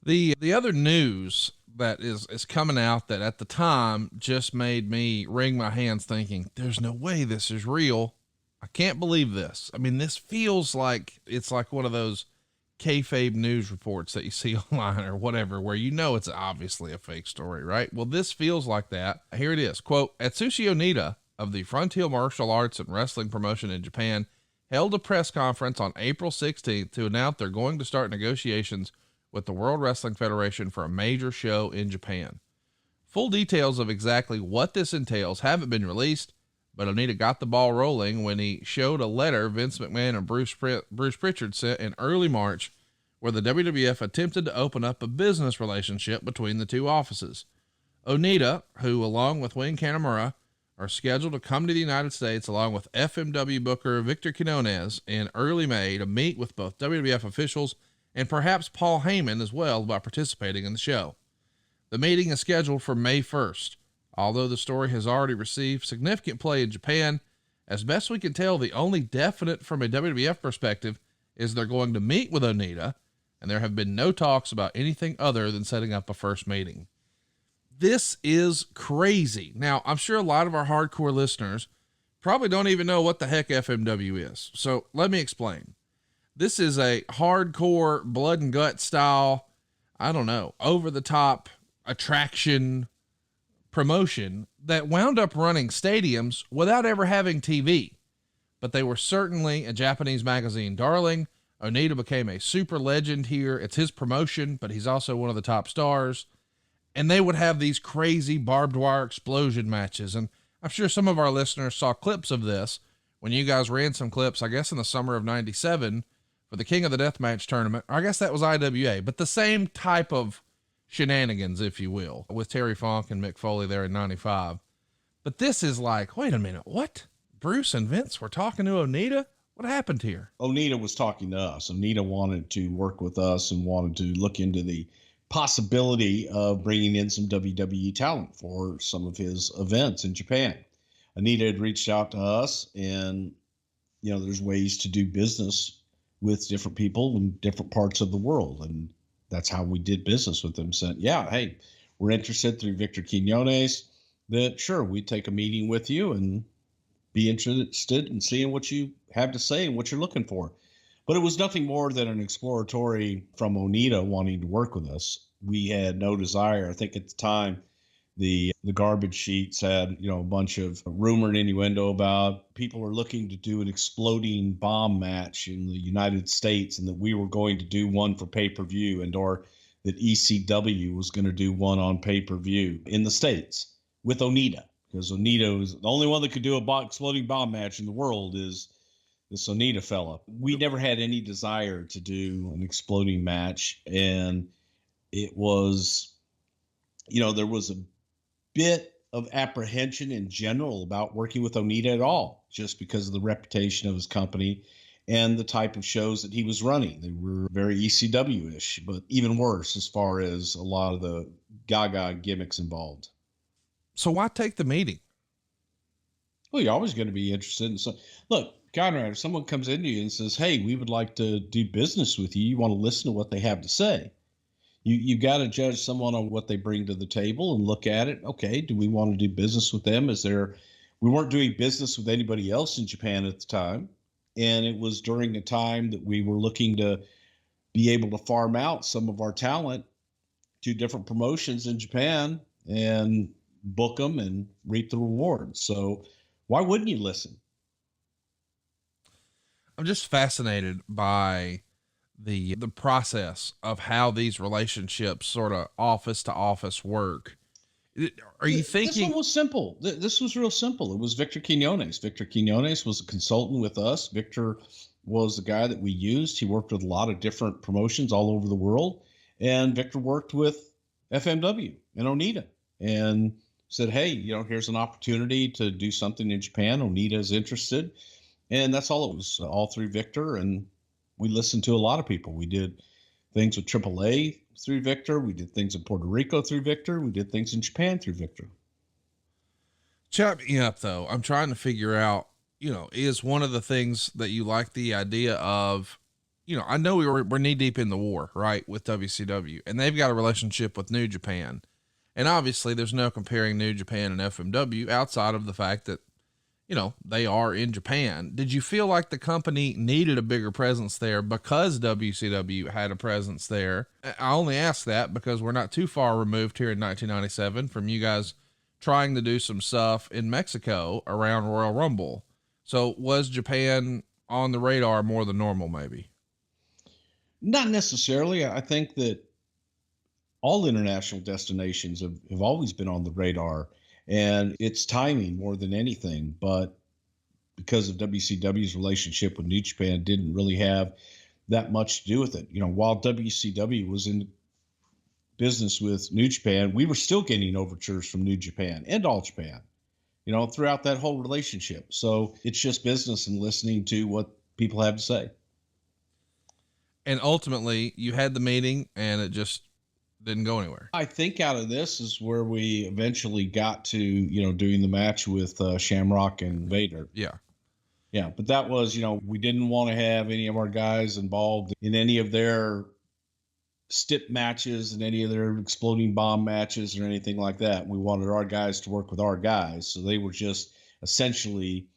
The other news that is coming out that at the time just made me wring my hands thinking, there's no way this is real. I can't believe this. I mean, this feels like it's like one of those kayfabe news reports that you see online or whatever, where you know it's obviously a fake story, right? Well, this feels like that. Here it is. Quote, Atsushi Onita of the Frontier Martial Arts and Wrestling promotion in Japan held a press conference on April 16th to announce they're going to start negotiations with the World Wrestling Federation for a major show in Japan. Full details of exactly what this entails haven't been released, but Onita got the ball rolling when he showed a letter Vince McMahon and Bruce Prichard sent in early March, where the WWF attempted to open up a business relationship between the two offices. Onita, who along with Wayne Kanemaru are scheduled to come to the United States along with FMW booker Victor Quinones in early May to meet with both WWF officials and perhaps Paul Heyman as well by participating in the show. The meeting is scheduled for May 1st. Although the story has already received significant play in Japan, as best we can tell, the only definite from a WWF perspective is they're going to meet with Onita, and there have been no talks about anything other than setting up a first meeting. This is crazy. Now, I'm sure a lot of our hardcore listeners probably don't even know what the heck FMW is. So let me explain. This is a hardcore blood and gut style, I don't know, over the top attraction promotion that wound up running stadiums without ever having TV, but they were certainly a Japanese magazine darling. Onita became a super legend here. It's his promotion, but he's also one of the top stars. And they would have these crazy barbed wire explosion matches. And I'm sure some of our listeners saw clips of this when you guys ran some clips, I guess in the summer of 97 for the King of the Deathmatch tournament. Or I guess that was IWA, but the same type of shenanigans, if you will, with Terry Funk and Mick Foley there in 95. But this is like, wait a minute, what? Bruce and Vince were talking to Onita? What happened here? Onita was talking to us. Onita wanted to work with us and wanted to look into the possibility of bringing in some WWE talent for some of his events in Japan. Onita had reached out to us, and, you know, there's ways to do business with different people in different parts of the world. And that's how we did business with them. Said, yeah, hey, we're interested through Victor Quinones that sure, we'd take a meeting with you and be interested in seeing what you have to say and what you're looking for. But it was nothing more than an exploratory from Onita wanting to work with us. We had no desire. I think at the time, the garbage sheets had, you know, a bunch of rumor and innuendo about people were looking to do an exploding bomb match in the United States, and that we were going to do one for pay-per-view, and or that ECW was going to do one on pay-per-view in the States with Onita, because Onita was the only one that could do a exploding bomb match in the world is this Onita fella. We never had any desire to do an exploding match, and it was, you know, there was a bit of apprehension in general about working with Onita at all, just because of the reputation of his company and the type of shows that he was running. They were very ECW-ish, but even worse as far as a lot of the gaga gimmicks involved. So why take the meeting? Well, you're always going to be interested in some. Look, Conrad, if someone comes into you and says, hey, we would like to do business with you, you want to listen to what they have to say. You got to judge someone on what they bring to the table and look at it. Okay, do we want to do business with them? We weren't doing business with anybody else in Japan at the time. And it was during a time that we were looking to be able to farm out some of our talent to different promotions in Japan and book them and reap the rewards. So why wouldn't you listen? I'm just fascinated by the process of how these relationships sort of office to office work. Are you thinking this one was simple? This was real simple. It was Victor Quinones. Victor Quinones was a consultant with us. Victor was the guy that we used. He worked with a lot of different promotions all over the world. And Victor worked with FMW and Onita and said, hey, you know, here's an opportunity to do something in Japan. Onita is interested. And that's all it was, all through Victor. And we listened to a lot of people. We did things with AAA through Victor. We did things in Puerto Rico through Victor. We did things in Japan through Victor. Chat me up though. I'm trying to figure out, you know, is one of the things that you like the idea of I know we're knee deep in the war, right, with WCW, and they've got a relationship with New Japan. And obviously there's no comparing New Japan and FMW outside of the fact that, they are in Japan. Did you feel like the company needed a bigger presence there because WCW had a presence there? I only ask that because we're not too far removed here in 1997 from you guys trying to do some stuff in Mexico around Royal Rumble. So was Japan on the radar more than normal, maybe? Not necessarily. I think that all international destinations have always been on the radar, and it's timing more than anything. But because of WCW's relationship with New Japan, didn't really have that much to do with it. While WCW was in business with New Japan, we were still getting overtures from New Japan and All Japan, throughout that whole relationship. So it's just business and listening to what people have to say. And ultimately you had the meeting and it just didn't go anywhere. I think out of this is where we eventually got to, doing the match with Shamrock and Vader. Yeah. Yeah. But that was, we didn't want to have any of our guys involved in any of their stip matches and any of their exploding bomb matches or anything like that. We wanted our guys to work with our guys. So they were just essentially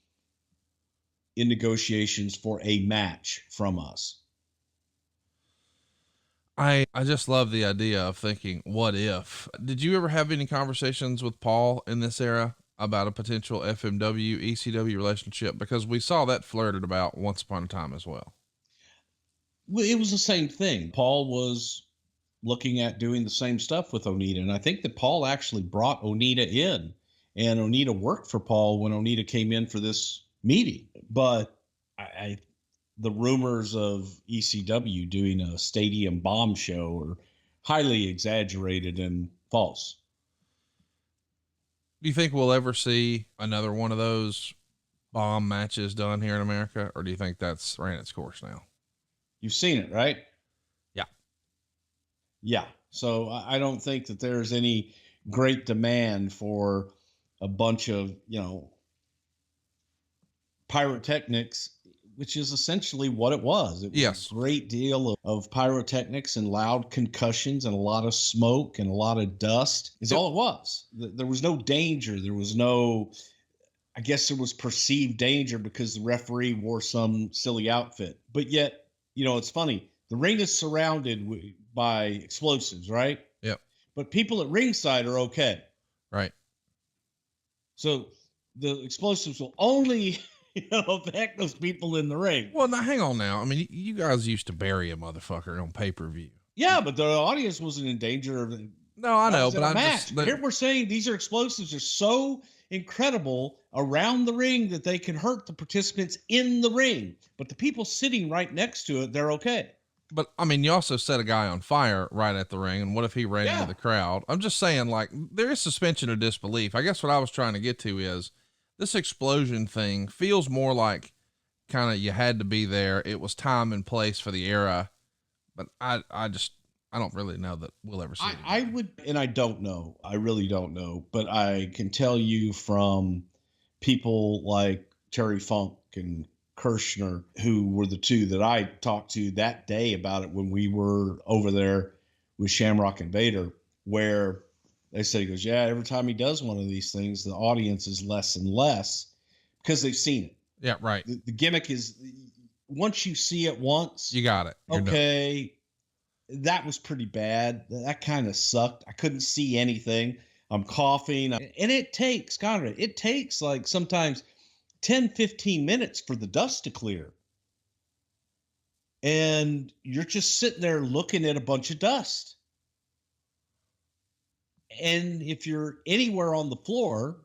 in negotiations for a match from us. I just love the idea of thinking, what if? Did you ever have any conversations with Paul in this era about a potential FMW, ECW relationship? Because we saw that flirted about once upon a time as well. Well, it was the same thing. Paul was looking at doing the same stuff with Onita. And I think that Paul actually brought Onita in, and Onita worked for Paul when Onita came in for this meeting. But the rumors of ECW doing a stadium bomb show are highly exaggerated and false. Do you think we'll ever see another one of those bomb matches done here in America? Or do you think that's ran its course now? You've seen it, right? Yeah. Yeah. So I don't think that there's any great demand for a bunch of, pyrotechnics, which is essentially what it was. It was yes. A great deal of pyrotechnics and loud concussions and a lot of smoke and a lot of dust is all it was. There was no danger. There was no, I guess there was perceived danger because the referee wore some silly outfit. But yet, it's funny. The ring is surrounded by explosives, right? Yep. But people at ringside are okay. Right. So the explosives will only affect those people in the ring. Well, now hang on now. I mean, you guys used to bury a motherfucker on pay-per-view. Yeah, but the audience wasn't in danger of it. No, I know, but I'm just here we're saying these are explosives are so incredible around the ring that they can hurt the participants in the ring. But the people sitting right next to it, they're okay. But I mean, you also set a guy on fire right at the ring. And what if he ran into the crowd? I'm just saying, like, there is suspension of disbelief. I guess what I was trying to get to is this explosion thing feels more like kind of, you had to be there. It was time and place for the era, but I don't really know that we'll ever see it. I would, and I don't know, I really don't know, but I can tell you from people like Terry Funk and Kirshner, who were the two that I talked to that day about it when we were over there with Shamrock and Vader, where they said, he goes, yeah, every time he does one of these things, the audience is less and less because they've seen it. Yeah, right. The gimmick is once you see it once, you got it. Okay. That was pretty bad. That kind of sucked. I couldn't see anything. I'm coughing. And it takes, Conrad, it takes like sometimes 10, 15 minutes for the dust to clear. And you're just sitting there looking at a bunch of dust. And if you're anywhere on the floor,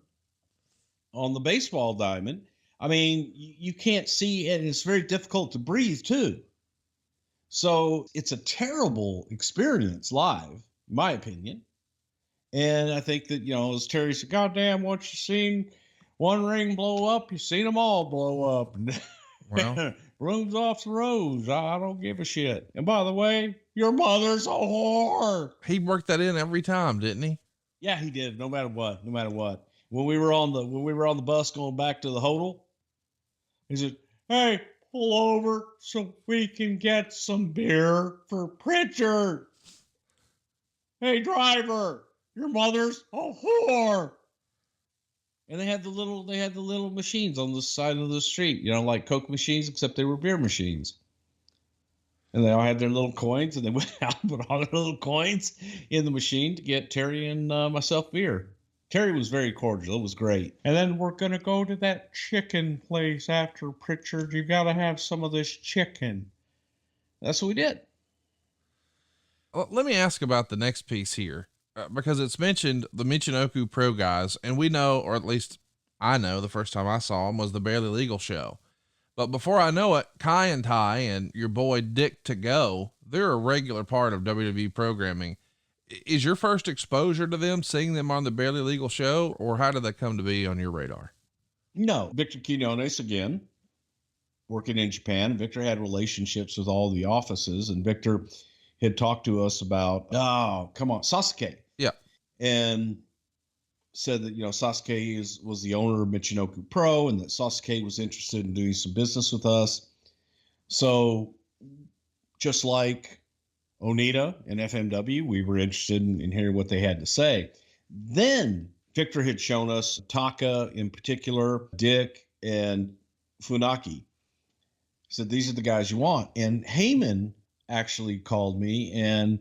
on the baseball diamond, I mean, you can't see, and it's very difficult to breathe too. So it's a terrible experience live, in my opinion. And I think that, as Terry said, goddamn, once you've seen one ring blow up, you've seen them all blow up. Well, rooms off the rose. I don't give a shit. And by the way, your mother's a whore. He worked that in every time, didn't he? Yeah, he did. No matter what. When we were on the bus going back to the hotel, he said, hey, pull over so we can get some beer for Prichard. Hey, driver, your mother's a whore. And they had the little machines on the side of the street, like Coke machines, except they were beer machines. And they all had their little coins, and they went out and put all their little coins in the machine to get Terry and myself beer. Terry was very cordial. It was great. And then we're going to go to that chicken place after, Prichard. You got to have some of this chicken. That's what we did. Well, let me ask about the next piece here, because it's mentioned the Michinoku Pro guys, and we know, or at least I know, the first time I saw them was the Barely Legal show. But before I know it, Kai and Ty and your boy Dick to Go, they're a regular part of WWE programming. Is your first exposure to them seeing them on the Barely Legal show, or how did that come to be on your radar? No, Victor Quinones again, working in Japan. Victor had relationships with all the offices, and Victor had talked to us about, Sasuke. Yeah. And said that, Sasuke was the owner of Michinoku Pro, and that Sasuke was interested in doing some business with us. So just like Onita and FMW, we were interested in hearing what they had to say. Then Victor had shown us Taka in particular, Dick, and Funaki. He said, these are the guys you want. And Heyman actually called me and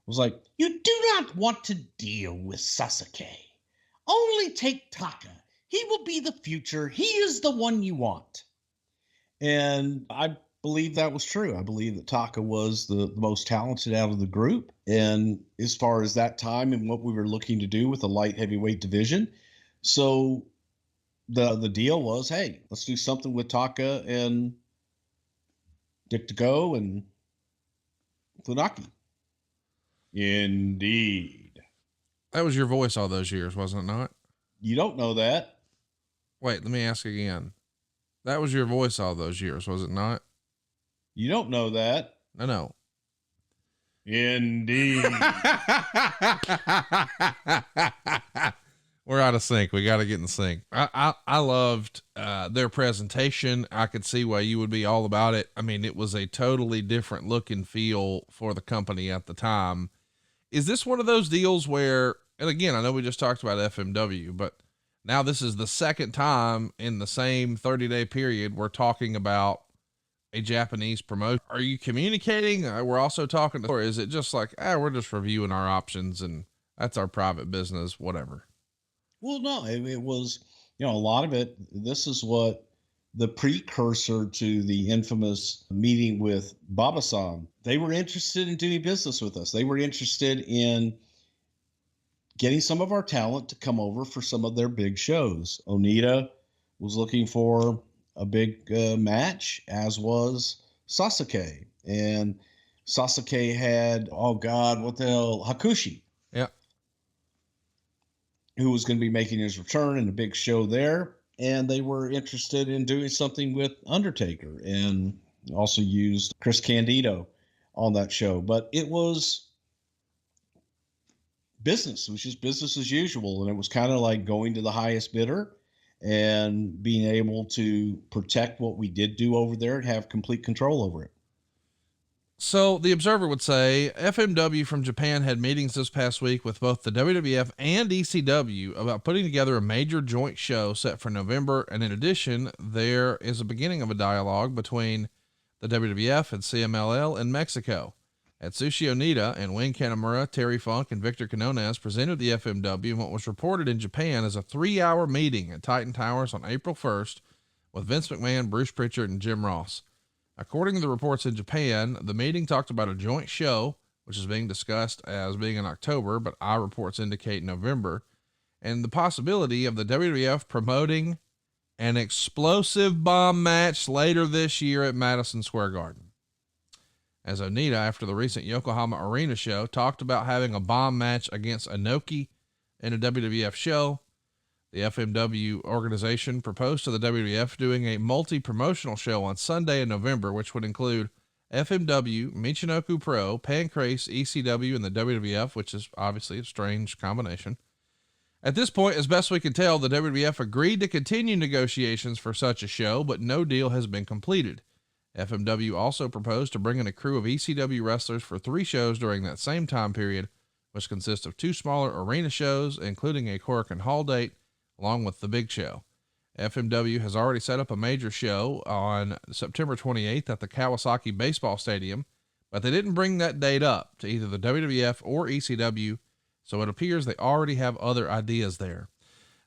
was like, you do not want to deal with Sasuke. Only take Taka. He will be the future. He is the one you want. And I believe that was true. I believe that Taka was the most talented out of the group. And as far as that time and what we were looking to do with the light heavyweight division. So the deal was, hey, let's do something with Taka and Dick to Go and Funaki. Indeed. That was your voice all those years, wasn't it not? You don't know that. Wait, let me ask again. That was your voice all those years, was it not? You don't know that. No. Indeed. We're out of sync. We got to get in sync. I loved their presentation. I could see why you would be all about it. I mean, it was a totally different look and feel for the company at the time. Is this one of those deals where, and again, I know we just talked about FMW, but now this is the second time in the same 30-day period we're talking about a Japanese promotion. Are you communicating? We're also talking to, or is it just like, we're just reviewing our options and that's our private business, whatever? Well, no, it was, a lot of it. This is what the precursor to the infamous meeting with Baba-san. They were interested in doing business with us. They were interested in getting some of our talent to come over for some of their big shows. Onita was looking for a big match, as was Sasuke. And Sasuke had, Hakushi. Yeah. Who was going to be making his return in a big show there. And they were interested in doing something with Undertaker and also used Chris Candido on that show. But it was business. It was just business as usual. And it was kind of like going to the highest bidder and being able to protect what we did do over there and have complete control over it. So the Observer would say FMW from Japan had meetings this past week with both the WWF and ECW about putting together a major joint show set for November. And in addition, there is a beginning of a dialogue between the WWF and CMLL in Mexico. Atsushi Onita and Wayne Kanamura, Terry Funk, and Victor Quinones presented the FMW in what was reported in Japan as a 3-hour meeting at Titan Towers on April 1st with Vince McMahon, Bruce Prichard, and Jim Ross. According to the reports in Japan, the meeting talked about a joint show, which is being discussed as being in October, but our reports indicate November, and the possibility of the WWF promoting an explosive bomb match later this year at Madison Square Garden. As Onita, after the recent Yokohama Arena show, talked about having a bomb match against Inoki in a WWF show, the FMW organization proposed to the WWF doing a multi-promotional show on Sunday in November, which would include FMW, Michinoku Pro, Pancrase, ECW, and the WWF, which is obviously a strange combination. At this point, as best we can tell, the WWF agreed to continue negotiations for such a show, but no deal has been completed. FMW also proposed to bring in a crew of ECW wrestlers for 3 shows during that same time period, which consists of 2 smaller arena shows, including a Korakuen Hall date, along with the big show. FMW has already set up a major show on September 28th at the Kawasaki Baseball Stadium, but they didn't bring that date up to either the WWF or ECW, so it appears they already have other ideas there.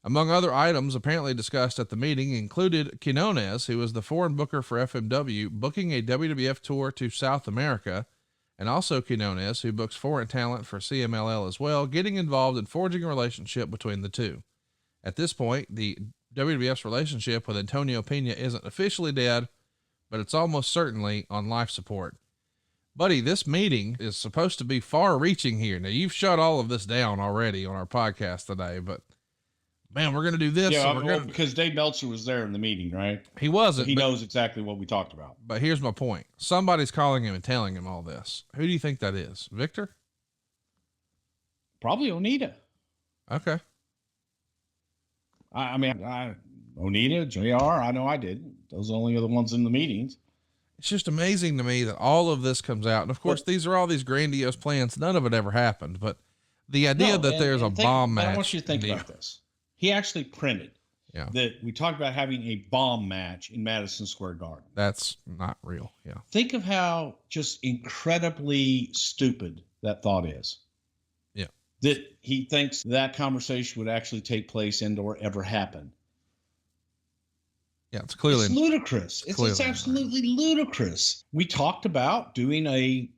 Among other items apparently discussed at the meeting included Quinones, who is the foreign booker for FMW, booking a WWF tour to South America, and also Quinones, who books foreign talent for CMLL as well, getting involved in forging a relationship between the two. At this point, the WWF's relationship with Antonio Pena isn't officially dead, but it's almost certainly on life support. Buddy, this meeting is supposed to be far-reaching here. Now, you've shut all of this down already on our podcast today, but man, we're going to do this. Yeah, because Dave Meltzer was there in the meeting, right? He wasn't. So he knows exactly what we talked about. But here's my point. Somebody's calling him and telling him all this. Who do you think that is? Victor? Probably Onita. Okay. Onita, JR, I know I did. Those are only the ones in the meetings. It's just amazing to me that all of this comes out. And of course, these are all these grandiose plans. None of it ever happened. But the idea that there's a bomb match. I want you to think about this. He actually printed that we talked about having a bomb match in Madison Square Garden. That's not real. Yeah. Think of how just incredibly stupid that thought is. Yeah. That he thinks that conversation would actually take place and or ever happen. Yeah, it's ludicrous. It's absolutely ludicrous. We talked about doing a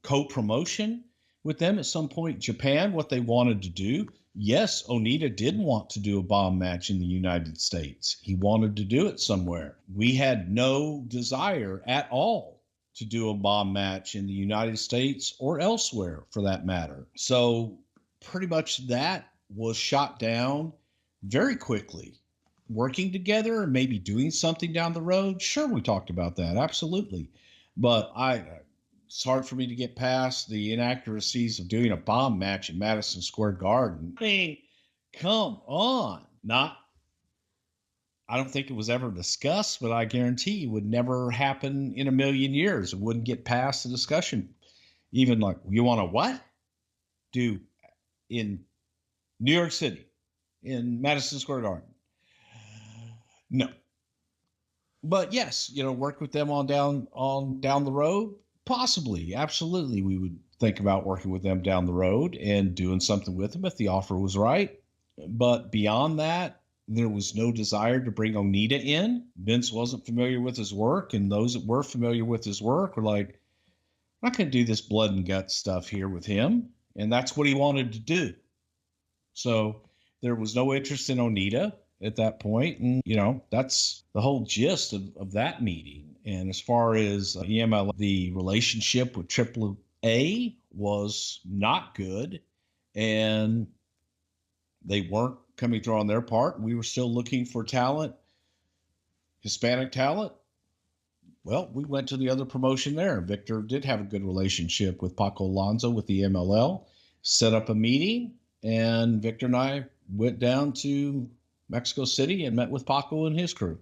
co-promotion with them at some point in Japan, what they wanted to do. Yes, Onita did want to do a bomb match in the United States. He wanted to do it somewhere. We had no desire at all to do a bomb match in the United States or elsewhere for that matter. So pretty much that was shot down very quickly. Working together and maybe doing something down the road. Sure, we talked about that. Absolutely. But it's hard for me to get past the inaccuracies of doing a bomb match in Madison Square Garden. I mean, come on. I don't think it was ever discussed, but I guarantee it would never happen in a million years. It wouldn't get past the discussion. Even like, you want to what? Do in New York City, in Madison Square Garden. No. But yes, work with them on down the road. Possibly. Absolutely. We would think about working with them down the road and doing something with them if the offer was right. But beyond that, there was no desire to bring Onita in. Vince wasn't familiar with his work, and those that were familiar with his work were like, I'm not going to do this blood and guts stuff here with him. And that's what he wanted to do. So there was no interest in Onita at that point. And, that's the whole gist of that meeting. And as far as EML, the relationship with AAA was not good. And they weren't coming through on their part. We were still looking for talent, Hispanic talent. Well, we went to the other promotion there. Victor did have a good relationship with Paco Alonso with the MLL, set up a meeting, and Victor and I went down to Mexico City and met with Paco and his crew.